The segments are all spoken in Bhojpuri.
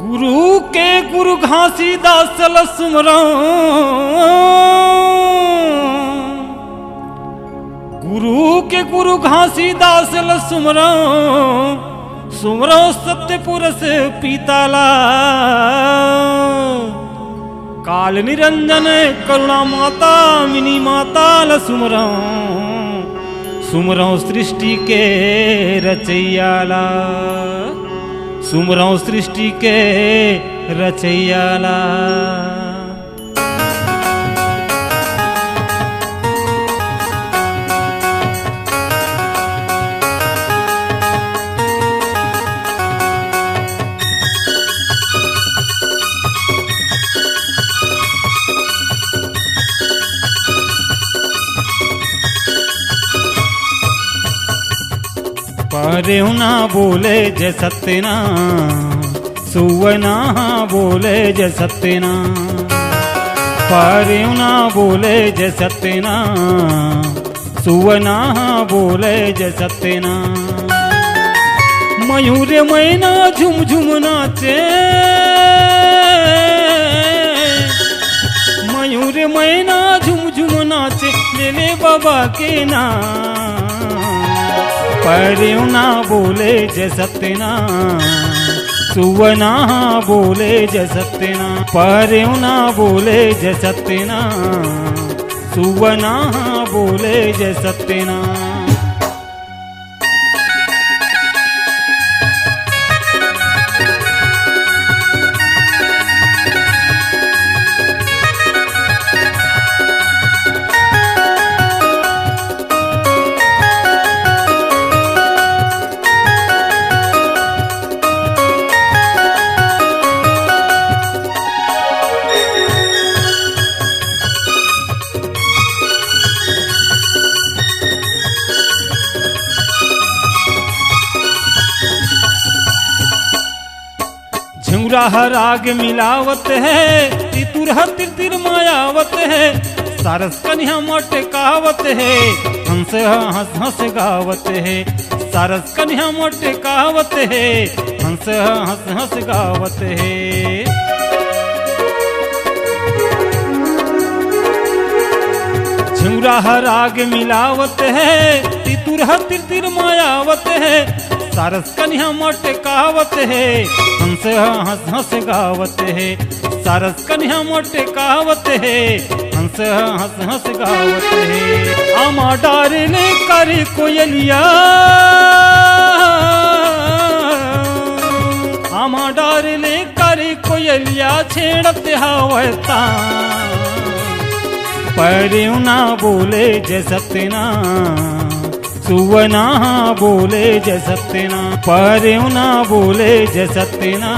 गुरु के गुरु घासीदास सुमरो, गुरु के गुरु घासीदास सुमरो, सुमरो सत्यपुर से पीताला, काल निरंजन करुणा माता मिनी माता सुमरो, सुमरो सृष्टि के रचैयाला, सुमरो सृष्टि के रचैयाला। परे ना बोले जय सत्यना, सुवना बोले जय सत्यना, परे ना बोले जय सत्यना, सुवना बोले जय सत्यना। मयूर मैना झुम झुम नाचे, मयूर मैना झुम झुम नाचे, ले ले बाबा के नाम। परे ना बोले जय सत्यना, सुवना बोले जय सत्यना, परे ना बोले जय सत्यना, सुवना बोले जय सत्यना। झुरा राग मिलावत है, तितुर तिर मायावत है, सारस कन्या मोटे कहावत है, हंस हंस हंस गावत है, सारस कन्या मोटे कहावत है, हंस हंस हंस गावत है। झुरा राग मिलावत है, तितुर तिर मायावत है, सारस कन्या मोटे कहावत है, हंस हंस हंस गावत है, सारस कन्या मोटे कहावत है, हंस हंस हंस गावत है। आमा डारले करे कोयलिया, आमा डारले करे कोयलिया, छेड़त हवता। परे ना बोले जय सत्यना, सुवना बोले जय सत्यना, परे ना बोले जय सत्यना,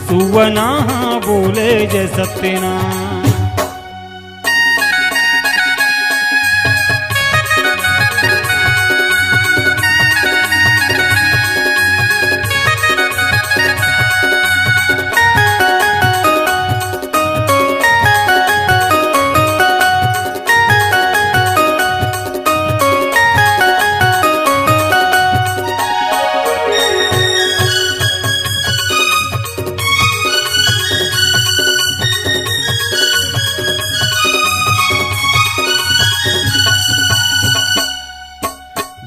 सुवना बोले जय सत्यना।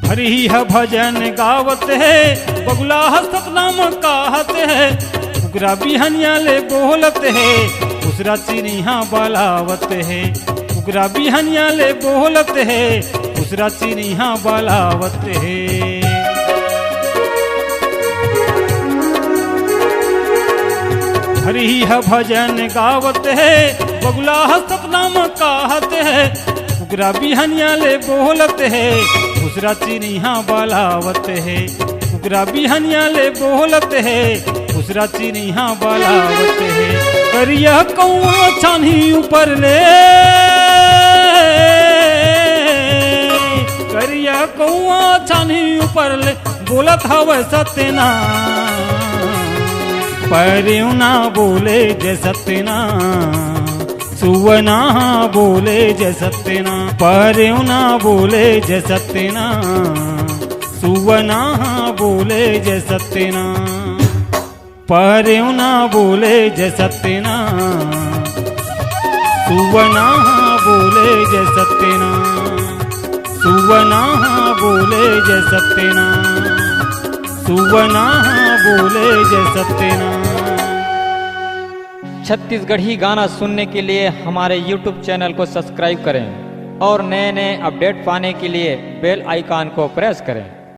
भरी है भजन गावत है, बगुला सतनाम कहत है, उगरा बिहनिया ले बोलत है, उसरा चिनिया बलावत है, उगरा बिहनिया ले बोलत है, उसरा चिनिया बलावत है। भरी है भजन गावत है, बगुला सतनाम कहत है, उगरा बिहनिया ले बोलत है, उसरा चिनिया बलावत है, उगरा बिहनिया ले बोलत है, उसरा चिनिया बलावत है। करिया कौआ छानी ऊपर ले, करिया कौआ छानी ऊपर ले, बोलत हवे सत्यना। परे ना बोले जय सत्यना, सुवना बोले जय सत्यना, परे ना बोले जय सत्यना, सुवना बोले जय सत्यना। पहरेव ना बोले जय सत्यनारायण, सुवना बोले जय सत्यनारायण, सुवना बोले जय सत्यनारायण, सुवना बोले जय सत्यनारायण। छत्तीसगढ़ी गाना सुनने के लिए हमारे YouTube चैनल को सब्सक्राइब करें और नए नए अपडेट पाने के लिए बेल आइकन को प्रेस करें।